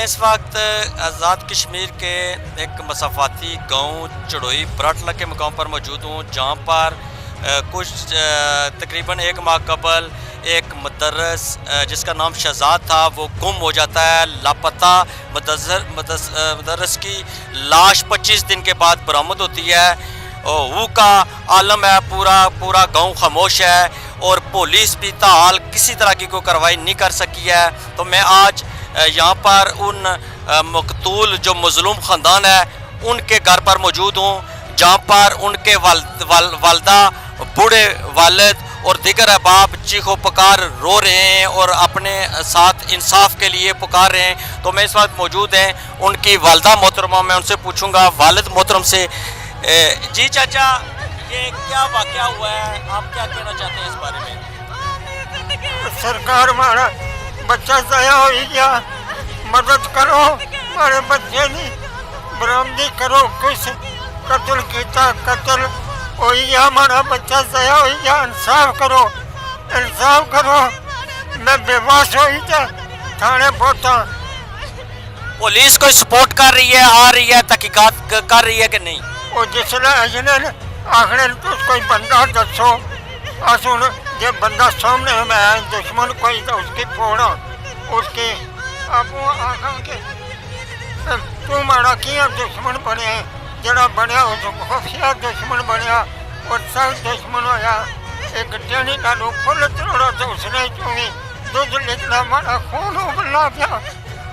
اس وقت آزاد کشمیر کے ایک مسافاتی گاؤں چڑوئی براٹلہ کے مقام پر موجود ہوں، جہاں پر کچھ تقریباً ایک ماہ قبل ایک مدرس جس کا نام شہزاد تھا وہ گم ہو جاتا ہے، لاپتہ مدرس کی لاش 25 دن کے بعد برآمد ہوتی ہے۔ وہ کا عالم ہے، پورا گاؤں خاموش ہے اور پولیس بھی تاحال کسی طرح کی کوئی کارروائی نہیں کر سکی ہے۔ تو میں آج یہاں پر ان مقتول جو مظلوم خاندان ہے ان کے گھر پر موجود ہوں، جہاں پر ان کے والدہ، بوڑھے والد اور دیگر احباب چیخو پکار رو رہے ہیں اور اپنے ساتھ انصاف کے لیے پکار رہے ہیں۔ تو میں اس وقت موجود ہیں ان کی والدہ محترمہ، میں ان سے پوچھوں گا، والد محترم سے، جی چاچا یہ کیا واقعہ ہوا ہے، آپ کیا کہنا چاہتے ہیں اس بارے میں؟ سرکار ہمارا بچہ ضائع ہو گیا، مدد کرو، ہمارے بچے نہیں برآمدی کرو، کچھ قتل کیتا، قتل ہو گیا، ہمارا بچہ ضائع ہو گیا، انصاف کرو، انصاف کرو۔ میں بے بس ہو گیا، تھانے پہنچا۔ پولیس کوئی سپورٹ کر رہی ہے، آ رہی ہے، تحقیقات کر رہی ہے کہ نہیں؟ وہ جس نے آخر کوئی بندہ دسو، سن جی بندہ سامنے میں ہے دشمن کوئی تو اس کی پھوڑا، اس کی آپ آخر کے تو ماڑا کیا دشمن بنیا، جڑا بنیا اس خفیہ دشمن بنیا اور سخت دشمن ہوا۔ ایک ٹینی کا لوگ پھل توڑا تو اس نے چونگی دودھ لکھنا، ہمارا خون ابلنا پیا،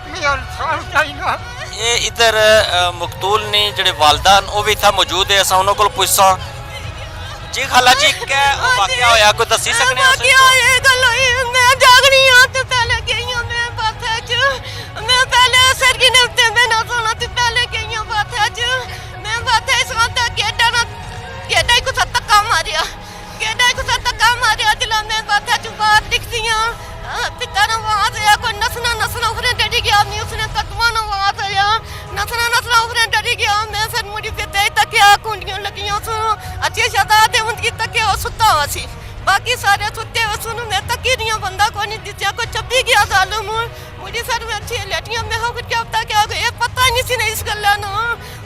میں انصاف چاہیے۔ یہ ادھر مقتول نے جڑے والدان وہ بھی تھا موجود ہے، اساں انہوں کو پوچھساں۔ جی خالہ جی کیا واقعہ ہویا، کوئی دسی سکنے ہیں؟ یہ گل ہوئی، میں جاگنی ہاں تو پہلے گئی ہوں میں باتھا چ، میں پہلے سرگی نے اتنے میں نہ سونا تھی، پہلے گئی ہوں باتھا چ، میں باتھا اس وقت گیڈا ہی کچھ تکا ماریا، گیڈا ہی کچھ تکا ماریا، جلا میں باتھا چ باہر دکھتی ہوں، پتہ نہ آواز آیا، کوئی نسنا افرے ڈری گیا، نہیں اس نے قدمہ نہ آواز آیا، نسنا افرے ڈری گیا، میں پھر مڑی پھر تے تکیا کنڈیاں لگیاں سنوں، اچھے شہزادے ان کی تکے وہ ستا ہوا سی، باقی سارے ستے ہوئے سنوں، میں تکی رہی ہوں، بندہ کوئی نہیں دسیا، کوئی چپی گیا ظالم، مجھے سر میں اچھی لیٹیاں میں ہو کیا پتا کیا گئے، پتہ نہیں سی نہیں اس گلہ نا،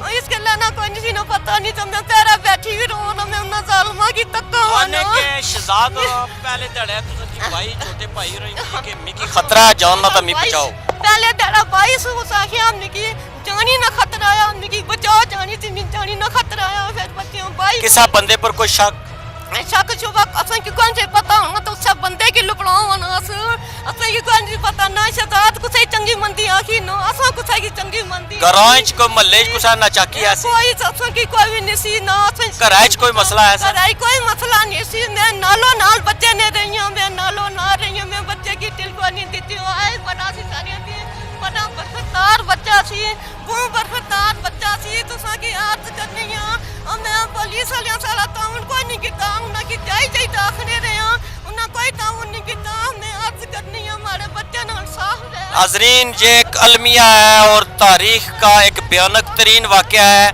اس گلہ نا کوئی نہیں سی نا پتہ نہیں، تو میں پیرا بیٹھی بھی رہوں نا، میں انہاں ظالمہ کی تکا ہونا۔ آنے کے شہزاد پہلے دڑے تُسا بھائی چھوٹے بھائی رہی ہیں کہ مکی خطرہ ہے جان نہ تا می بچاؤ، پہلے دڑا بائی سو ساکھیا مکی جانی نہ خطرہ آیا، مکی بچاؤ جانی تھی، جانی نہ خطرہ آیا، پھر بچیوں بائی کسا بندے پر کوئی شک شبہ اساں کی کون سے پتہ ہونا تو اس بندے کی لپڑاؤں ہونا، اساں کی کون سے پتہ نہ شہزاد کسے چنگی مندی آخی نہ اساں کسے کی چنگی مندی گرائنچ کوئی ملیج کسا نہ چاکی ایسی کوئی اساں کی کوئی بھی نہیں سی نہ گرائنچ کوئی مسئلہ ایسا گرائی کوئی مسئلہ نہیں سی، میں نالو نال بچے نے رہی ہوں، میں نالو نال رہی ہوں، میں بچے کی دل کو نہیں دیتی ہوں، آئے بڑا سی ساریاں تھی، بڑا برفتار بچہ سی، وہ برفتار بچہ سی، تو ساں کی عادت کرنی ہے، اور میں پولیس والیاں سارا تعاون کوئی نہیں کیتا، انہاں کی جائی داخلے رہے ہیں، انہاں کوئی تعاون نہیں کیتا، میں عادت کرنی ہے ہمارے بچے نال صاف رہے۔ ناظرین یہ ایک المیہ ہے اور تاریخ کا ایک بھیانک ترین واقعہ ہے۔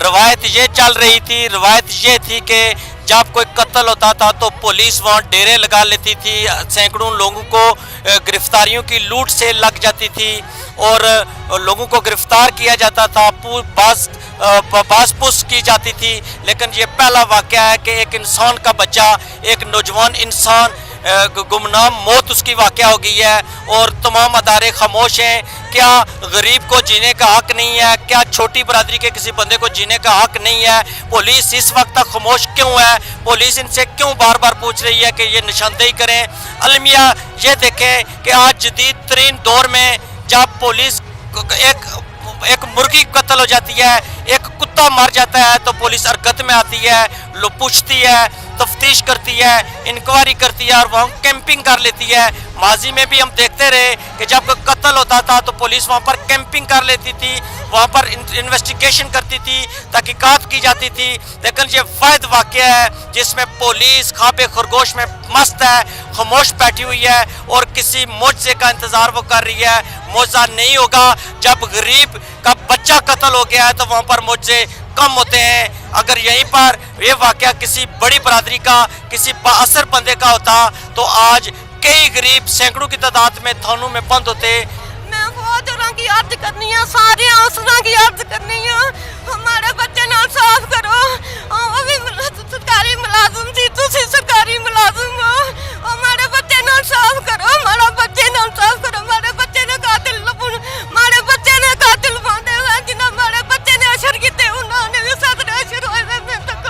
روایت یہ چل رہی تھی، روایت یہ تھی کہ جب کوئی قتل ہوتا تھا تو پولیس وہاں ڈیرے لگا لیتی تھی، سینکڑوں لوگوں کو گرفتاریوں کی لوٹ سے لگ جاتی تھی اور لوگوں کو گرفتار کیا جاتا تھا، باز پوس کی جاتی تھی، لیکن یہ پہلا واقعہ ہے کہ ایک انسان کا بچہ، ایک نوجوان انسان گمنام موت اس کی واقعہ ہو گئی ہے اور تمام ادارے خاموش ہیں۔ کیا غریب کو جینے کا حق نہیں ہے؟ کیا چھوٹی برادری کے کسی بندے کو جینے کا حق نہیں ہے؟ پولیس اس وقت تک خاموش کیوں ہے؟ پولیس ان سے کیوں بار بار پوچھ رہی ہے کہ یہ نشاندہی کریں؟ المیہ یہ دیکھیں کہ آج جدید ترین دور میں جب پولیس ایک مرغی قتل ہو جاتی ہے، ایک کتا مر جاتا ہے تو پولیس حرکت میں آتی ہے، لو پوچھتی ہے، تفتیش کرتی ہے، انکوائری کرتی ہے اور وہاں کیمپنگ کر لیتی ہے۔ ماضی میں بھی ہم دیکھتے رہے کہ جب کوئی قتل ہوتا تھا تو پولیس وہاں پر کیمپنگ کر لیتی تھی، وہاں پر انویسٹیگیشن کرتی تھی، تحقیقات کی جاتی تھی، لیکن یہ واحد واقعہ ہے جس میں پولیس خواب خرگوش میں مست ہے، خاموش بیٹھی ہوئی ہے اور کسی معجزے کا انتظار وہ کر رہی ہے۔ معجزہ نہیں ہوگا، جب غریب کا بچہ قتل ہو گیا ہے تو وہاں پر معجزے کم ہوتے ہیں۔ اگر یہیں پر یہ واقعہ کسی بڑی برادری کا، کسی با اثر بندے کا ہوتا تو آج کئی غریب سینکڑوں کی تعداد میں تھانوں میں بند ہوتے۔ میں فوج अफसरों की अर्ज करनी है, सारे अफसरों की अर्ज करनी है, हमारे बच्चे ना साफ करो। वो भी सरकारी मुलाजिम थी, तुसी सरकारी मुलाजिम हो, हमारे बच्चे ना साफ करो, हमारा बच्चे ना साफ करो, हमारे बच्चे ने कातिल हमारे बच्चे ने कातिल बांधे हुए जिन्हें हमारे बच्चे ने अशर किए उन्होंने भी सदर अशर होए मैं तक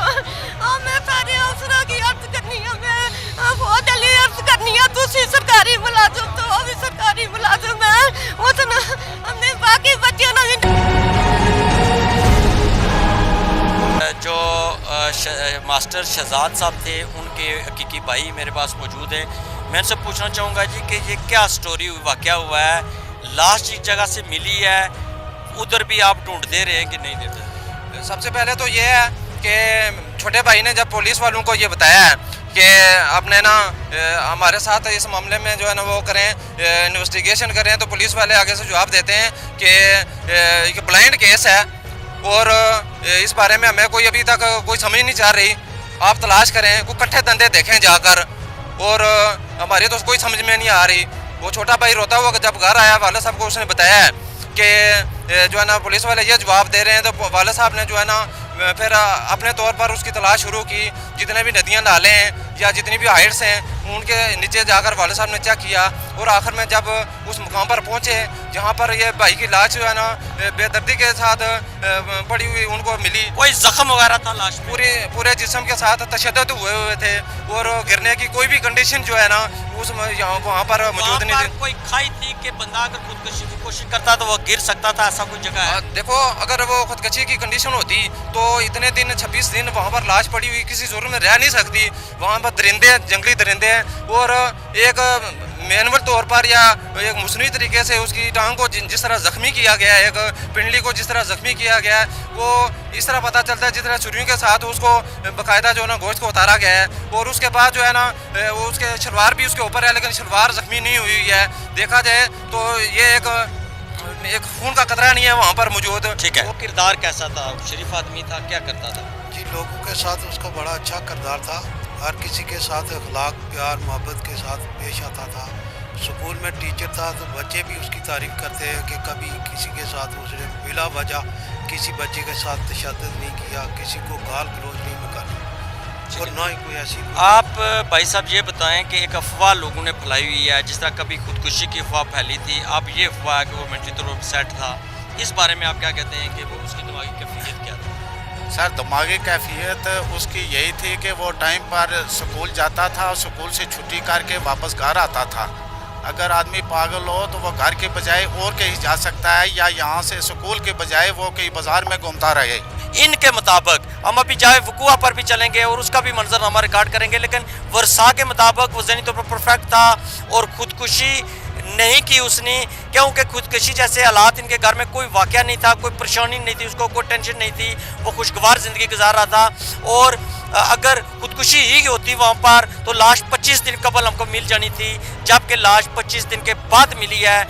मैं सारे अफसरों की अर्ज करनी है, मैं बहुत जल्दी अर्ज करनी है, तुसी सरकारी मुलाजिम तो वो भी सरकारी मुलाजिम है, उतना हमने बाकी बच्चों ने जो मास्टर शहजाद साहब थे उनके हकीकी भाई मेरे पास मौजूद हैं। मैं उनसे पूछना चाहूँगा जी कि ये क्या स्टोरी वाक़या हुआ है, लाश जिस जगह से मिली है उधर भी आप ढूंढते रहे कि नहीं देते? सबसे पहले तो ये है कि छोटे भाई ने जब पुलिस वालों को ये बताया है कि आपने ना हमारे साथ इस मामले में जो है ना वो करें, इन्वेस्टिगेशन करें, तो पुलिस वाले आगे से जवाब देते हैं कि ब्लाइंड केस है और इस बारे में हमें कोई अभी तक कोई समझ नहीं चाह रही, आप तलाश करें, कोई कट्ठे धंधे देखें जाकर, और हमारी तो कोई समझ में नहीं आ रही। वो छोटा भाई रोता हुआ जब घर आया वाले साहब को उसने बताया है कि जो है ना पुलिस वाले ये जवाब दे रहे हैं, तो वाले साहब ने जो है ना फिर अपने तौर पर उसकी तलाश शुरू की, जितने भी नदियाँ नाले हैं या जितनी भी हाइट्स हैं उनके नीचे जाकर वाले साहब ने चेक किया, और आखिर में जब उस मुकाम पर पहुँचे जहाँ पर ये भाई की लाश जो है ना बेदर्दी के साथ पड़ी हुई उनको मिली, कोई जख्म वगैरह था लाश में? पूरे जिस्म के साथ तशद्दुद हुए थे और गिरने की कोई भी कंडीशन जो है ना उस वहाँ पर मौजूद नहीं थी। कोई खाई थी कि बंदा अगर खुदकुशी की कोशिश करता तो वो गिर सकता था, ऐसा कोई जगह है? देखो, अगर वो खुदकुशी की कंडीशन होती तो इतने दिन 26 दिन वहाँ पर लाश पड़ी हुई किसी सूरत में रह नहीं सकती। वहाँ पर दरिंदे, जंगली दरिंदे हैं, और एक मैनुअल तौर पर या एक मुसनवी तरीके से उसकी टांग को जिस तरह ज़ख्मी किया गया है, एक पिंडली को जिस तरह ज़ख्मी किया गया है, वो इस तरह पता चलता है जिस तरह छुरियों के साथ उसको बाकायदा जो है ना गोश्त को उतारा गया है, और उसके बाद जो है ना वो उसके शलवार भी उसके ऊपर है लेकिन शलवार ज़ख्मी नहीं हुई है। देखा जाए तो ये एक खून का कतरा नहीं है वहाँ पर मौजूद। ठीक है, वो किरदार कैसा था? शरीफ आदमी था, क्या करता था? जी, लोगों के साथ उसका बड़ा अच्छा किरदार था, हर किसी के साथ अखलाक, प्यार, मोहब्बत के साथ पेश आता था। स्कूल में टीचर था तो बच्चे भी उसकी तारीफ़ करते हैं कि कभी किसी के साथ उसने बिला वजह किसी बच्चे के साथ तशद्दुद नहीं किया, किसी को गाल गलौज नहीं निकाली, और ना ही कोई ऐसी। आप भाई साहब ये बताएं कि एक अफवाह लोगों ने फैलाई हुई है, जिस तरह कभी खुदकुशी की अफवाह फैली थी, अब ये अफवाह है कि वो मेंटली तौर पर सेट था, इस बारे में आप क्या कहते हैं कि वो उसकी दिमागी कैफियत क्या थी? सर, दिमागी कैफियत उसकी यही थी कि वो टाइम पर स्कूल जाता था और स्कूल से छुट्टी करके वापस घर आता था। अगर आदमी पागल हो तो वो घर के बजाय और कहीं जा सकता है, या यहाँ से स्कूल के बजाय वो कहीं बाजार में घूमता रहे। इनके मुताबिक हम अभी जाए वकूआ पर भी चलेंगे और उसका भी मंजरनामा रिकॉर्ड करेंगे, लेकिन वर्षा के मुताबिक वो ज़हनी तौर पर परफेक्ट था और खुदकुशी नहीं की उसने, क्योंकि खुदकुशी जैसे हालात इनके घर में कोई वाक़या नहीं था, कोई परेशानी नहीं थी, उसको कोई टेंशन नहीं थी, वो खुशगवार ज़िंदगी गुजार रहा था। और अगर खुदकुशी ही होती वहाँ पर तो लाश 25 दिन कबल हमको मिल जानी थी, जबकि लाश 25 दिन के बाद मिली है।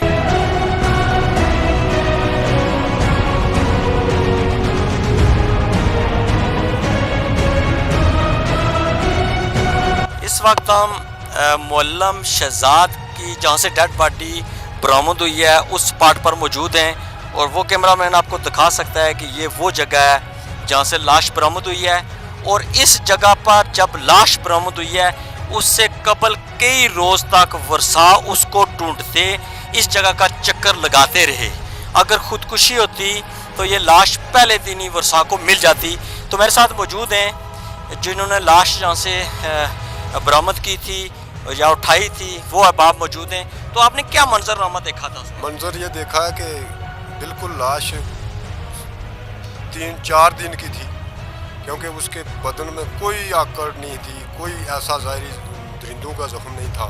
इस वक्त हम मुअल्लम शहजाद की जहाँ से डेड बॉडी बरामद हुई है उस स्पॉट पर मौजूद हैं, और वो कैमरामैन आपको दिखा सकता है कि ये वो जगह है जहाँ से लाश बरामद हुई है। और इस जगह पर जब लाश बरामद हुई है उससे कबल कई रोज़ तक वर्षा उसको ढूंढते इस जगह का चक्कर लगाते रहे। अगर खुदकुशी होती तो ये लाश पहले दिन ही वर्षा को मिल जाती। तो मेरे साथ मौजूद हैं जिन्होंने लाश जहाँ से बरामद की थी या उठाई थी, वो अहबाब मौजूद हैं। तो आपने क्या मंजरनामा देखा था? मंजर ये देखा है कि बिल्कुल लाश 3-4 दिन की थी, क्योंकि उसके बदन में कोई आकड़ नहीं थी, कोई ऐसा ज़ाहिरी दरिंदों का जख्म नहीं था,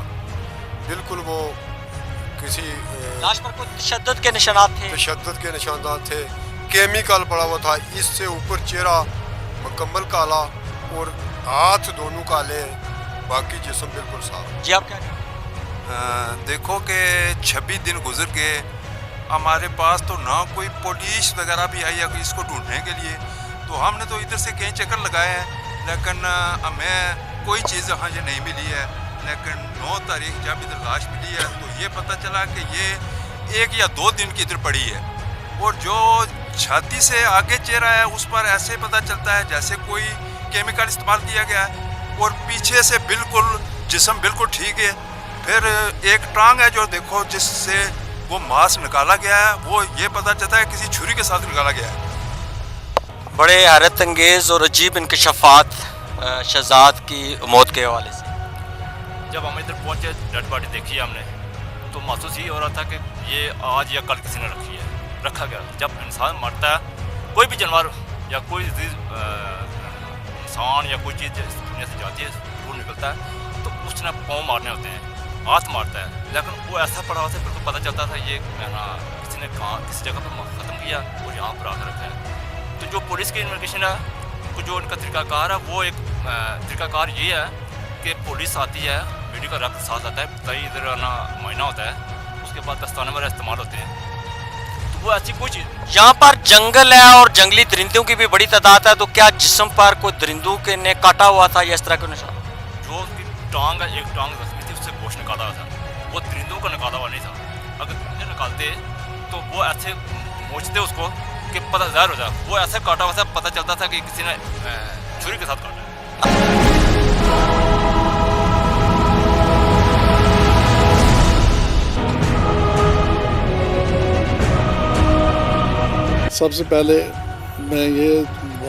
बिल्कुल वो किसी लाश पर कोई तशद्दुद के निशानात थे, तशद्दुद के निशानात थे, केमिकल पड़ा हुआ था, इससे ऊपर चेहरा मुकम्मल काला और हाथ दोनों काले, बाकी जिस्म बिल्कुल साफ। जी, आप क्या कहते हैं? देखो कि 26 दिन गुजर गए, हमारे पास तो ना कोई पुलिस वगैरह भी आई है इसको ढूंढने के लिए, तो हमने तो इधर से कई चक्कर लगाए हैं, लेकिन हमें कोई चीज़ यहाँ से नहीं मिली है। लेकिन 9 तारीख जब इधर लाश मिली है तो ये पता चला कि ये 1 या 2 दिन की इधर पड़ी है, और जो छाती से आगे चेहरा है उस पर ऐसे पता चलता है जैसे कोई केमिकल इस्तेमाल किया गया है, और पीछे से बिल्कुल जिस्म बिल्कुल ठीक है। फिर एक टांग है जो देखो जिससे वो मांस निकाला गया है, वो ये पता चलता है किसी छुरी के साथ निकाला गया है। बड़े हैरत अंगेज़ और अजीब इंकशाफात शहजाद की मौत के हवाले से। जब हम इधर पहुंचे, डेड बॉडी देखी हमने, तो महसूस ये हो रहा था कि ये आज या कल किसी ने रखा गया। जब इंसान मरता है, कोई भी जानवर या कोई इंसान या कोई चीज़ दुनिया से जाती है, रूह निकलता है, तो उसने पाँव मारने होते हैं, हाथ मारता है, लेकिन वो ऐसा पड़ा हुआ था, बिल्कुल पता चलता था ये किसी ने कहाँ किस जगह पर ख़त्म किया और यहाँ पर आकर रखा है। तो जो पुलिस की इन्वेस्टिगेशन है, जो उनका तरीकाकार है, वो एक तरीकाकार ये है कि पुलिस आती है, वीडियो का रब्त साथ आता है, कई इधर महीना होता है, उसके बाद दस्ताने वगैरह इस्तेमाल होते हैं। तो वो ऐसी कोई चीज़, यहाँ पर जंगल है और जंगली दरिंदों की भी बड़ी तादाद है, तो क्या जिस्म पर कोई दरिंदों के ने काटा हुआ था या इस तरह का निशान? जो उसकी टांग है, एक टांग जख्मी थी, उससे गोश्त निकाला हुआ था, वो दरिंदों का निकाला हुआ नहीं था। अगर दरिंदे निकालते तो वो ऐसे मोचते उसको कि पता ज़ाहिर हो जाए, वो ऐसे काटा हुआ था, पता चलता था कि किसी ने छुरी के साथ काटा है। सबसे पहले मैं ये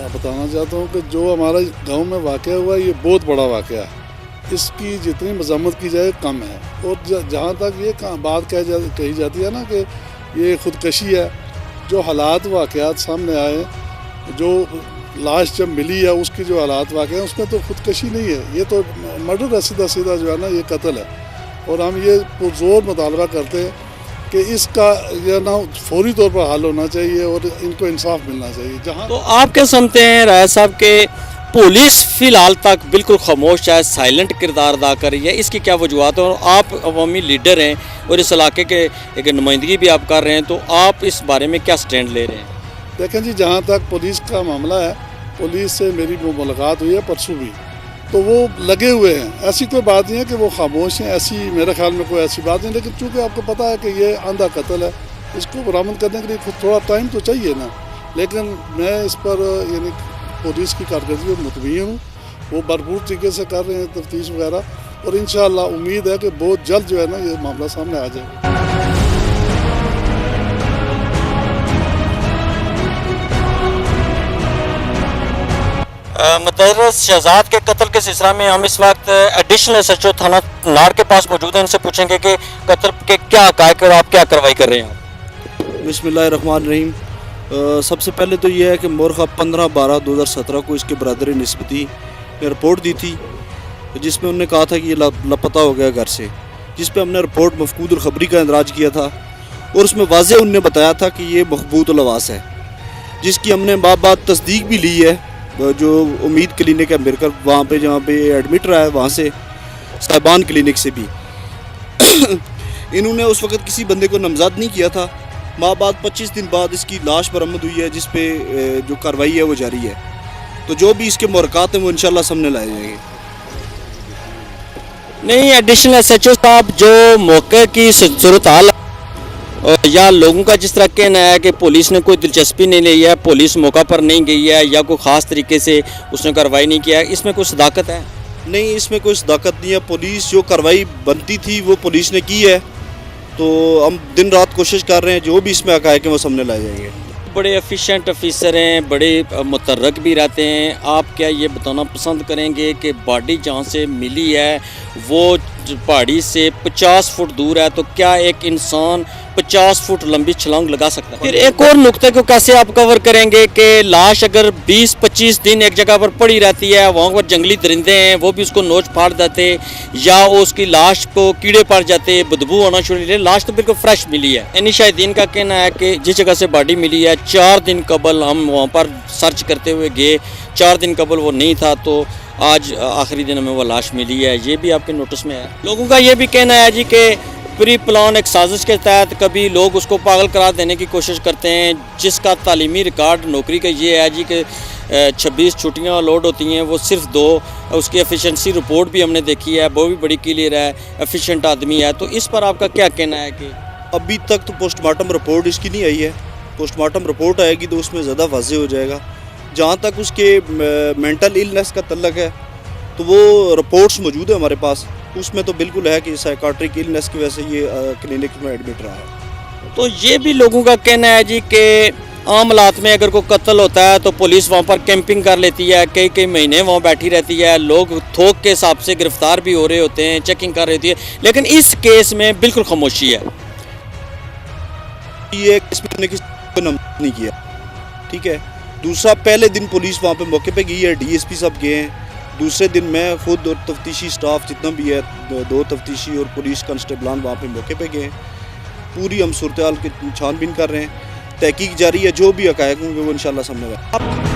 बताना चाहता हूँ कि जो हमारा गांव में वाक़या हुआ ये बहुत बड़ा वाक़या है, इसकी जितनी मज़म्मत की जाए कम है। और जहाँ तक ये बात कही जाती है ना कि ये ख़ुदकशी है, जो हालात वाक़यात सामने आए, जो लाश जब मिली है उसकी जो हालात वाक़ हैं उसमें तो ख़ुदकशी नहीं है, ये तो मर्डर है, सीधा सीधा जो है ना ये कत्ल है। और हम ये पुरज़ोर मुतालबा करते हैं कि इसका ये ना फौरी तौर पर हल होना चाहिए और इनको इंसाफ मिलना चाहिए। जहाँ तो आप क्या समझते हैं राय साहब के पुलिस फ़िलहाल तक बिल्कुल खामोश है, साइलेंट किरदार अदा कर रही है, इसकी क्या वजूहत है? और आप अवामी लीडर हैं और इस इलाके के एक नुमाइंदगी भी आप कर रहे हैं, तो आप इस बारे में क्या स्टैंड ले रहे हैं? देखें जी, जहाँ तक पुलिस का मामला है, पुलिस से मेरी मुलाकात हुई है परसों भी, तो वो लगे हुए हैं, ऐसी कोई बात नहीं है कि वो खामोश हैं, ऐसी मेरे ख्याल में कोई ऐसी बात नहीं। लेकिन चूँकि आपको पता है कि ये आंधा कत्ल है, इसको बरामद करने के लिए थोड़ा टाइम तो चाहिए ना। लेकिन मैं इस पर यानी पुलिस की कारकर्दगी पर मुतमईन हूँ, वो भरपूर तरीके से कर रहे हैं तफ्तीश वगैरह, और इंशाअल्लाह उम्मीद है कि बहुत जल्द जो है ना ये मामला सामने आ जाएगा। मुतहर्रिस शहजाद के कत्ल के सिलसिले में हम इस वक्त एडिशनल SHO थाना नार के पास मौजूद हैं, इनसे पूछेंगे कि कत्ल के क्या हक़ाइक़ और आप क्या कार्रवाई कर रहे हैं? बिस्मिल्लाहिर्रहमानिर्रहीम। सबसे पहले तो ये है कि मोरखा 15/12/2017 को इसके बरदर निस्बती ने रिपोर्ट दी थी, जिसमें उन्होंने कहा था कि ये लापता हो गया घर से, जिस पे हमने रिपोर्ट मफकूद और ख़बरी का इंदराज किया था, और उसमें वाज़े उन्होंने बताया था कि ये मखबूत लवास है, जिसकी हमने बाद तस्दीक भी ली है। जो उम्मीद क्लिनिक है अम्बेडकर, वहाँ पे जहाँ पे एडमिट रहा है, वहाँ से साहिबान क्लिनिक से भी इन्होंने उस वक्त किसी बंदे को नामज़द नहीं किया था। बाद 25 दिन बाद इसकी लाश बरामद हुई है, जिस पे जो कार्रवाई है वो जारी है। तो जो भी इसके मुरक़ात हैं वो इंशाल्लाह सामने लाए जाएंगे। नहीं, एडिशनल SHO साहब, जो मौके की सूरत हाल या लोगों का जिस तरह कहना है कि पुलिस ने कोई दिलचस्पी नहीं ली है, पुलिस मौका पर नहीं गई है या कोई ख़ास तरीके से उसने कार्रवाई नहीं किया, इसमें कोई सदाकत है? नहीं, इसमें कोई सदाकत नहीं है। पुलिस जो कार्रवाई बनती थी वो पुलिस ने की है, तो हम दिन रात कोशिश कर रहे हैं जो भी इसमें हक़ाइक़ हैं वो सामने लाए जाएंगे। बड़े एफिशिएंट ऑफिसर हैं, बड़े मुतर्रक भी रहते हैं, आप क्या ये बताना पसंद करेंगे कि बॉडी जहाँ से मिली है वो पहाड़ी से 50 फुट दूर है, तो क्या एक इंसान 50 फुट लंबी छलांग लगा सकता है? फिर एक और नुक्ते को कैसे आप कवर करेंगे कि लाश अगर 20-25 दिन एक जगह पर पड़ी रहती है, वहाँ पर जंगली दरिंदे हैं, वो भी उसको नोच फाड़ देते, या उसकी लाश को कीड़े पड़ जाते, बदबू आना शुरू हो, लाश तो बिल्कुल फ्रेश मिली है। यानी शाहिदीन का कहना है कि जिस जगह से बॉडी मिली है 4 दिन कबल हम वहाँ पर सर्च करते हुए गए, 4 दिन कबल वो नहीं था, तो आज आखिरी दिन में वो लाश मिली है। ये भी आपके नोटिस में है। लोगों का ये भी कहना है जी कि प्री प्लान एक साजिश के तहत कभी लोग उसको पागल करार देने की कोशिश करते हैं, जिसका तालीमी रिकॉर्ड नौकरी का ये है जी कि 26 छुट्टियां अलॉट होती हैं, वो सिर्फ 2, उसकी एफिशिएंसी रिपोर्ट भी हमने देखी है, वो भी बड़ी क्लियर है, एफिशिएंट आदमी है। तो इस पर आपका क्या कहना है कि अभी तक तो पोस्टमार्टम रिपोर्ट इसकी नहीं आई है। पोस्टमार्टम रिपोर्ट आएगी तो उसमें ज़्यादा वाज़ेह हो जाएगा। जहाँ तक उसके मेंटल इलनेस का तल्लक है तो वो रिपोर्ट्स मौजूद है हमारे पास, उसमें तो बिल्कुल है कि साइकाट्रिक इलनेस की वजह से ये क्लिनिक में एडमिट रहा है। तो ये भी लोगों का कहना है जी कि आम हालात में अगर कोई कत्ल होता है तो पुलिस वहाँ पर कैंपिंग कर लेती है, कई कई महीने वहाँ बैठी रहती है, लोग थोक के हिसाब से गिरफ्तार भी हो रहे होते हैं, चेकिंग कर रही होती है, लेकिन इस केस में बिल्कुल खामोशी है। ये केस में किसी को नामजद नहीं किया, ठीक है। दूसरा, पहले दिन पुलिस वहाँ पे मौके पे गई है, डीएसपी साहब गए हैं। दूसरे दिन मैं खुद और तफ्तीशी स्टाफ जितना भी है, 2 तफ्तीशी और पुलिस कांस्टेबलान वहाँ पे मौके पे गए हैं। पूरी हम सूरत हाल की छानबीन कर रहे हैं, तहकीक जारी है, जो भी हक़ाइक़ होंगे वो इंशाल्लाह सामने आएगा।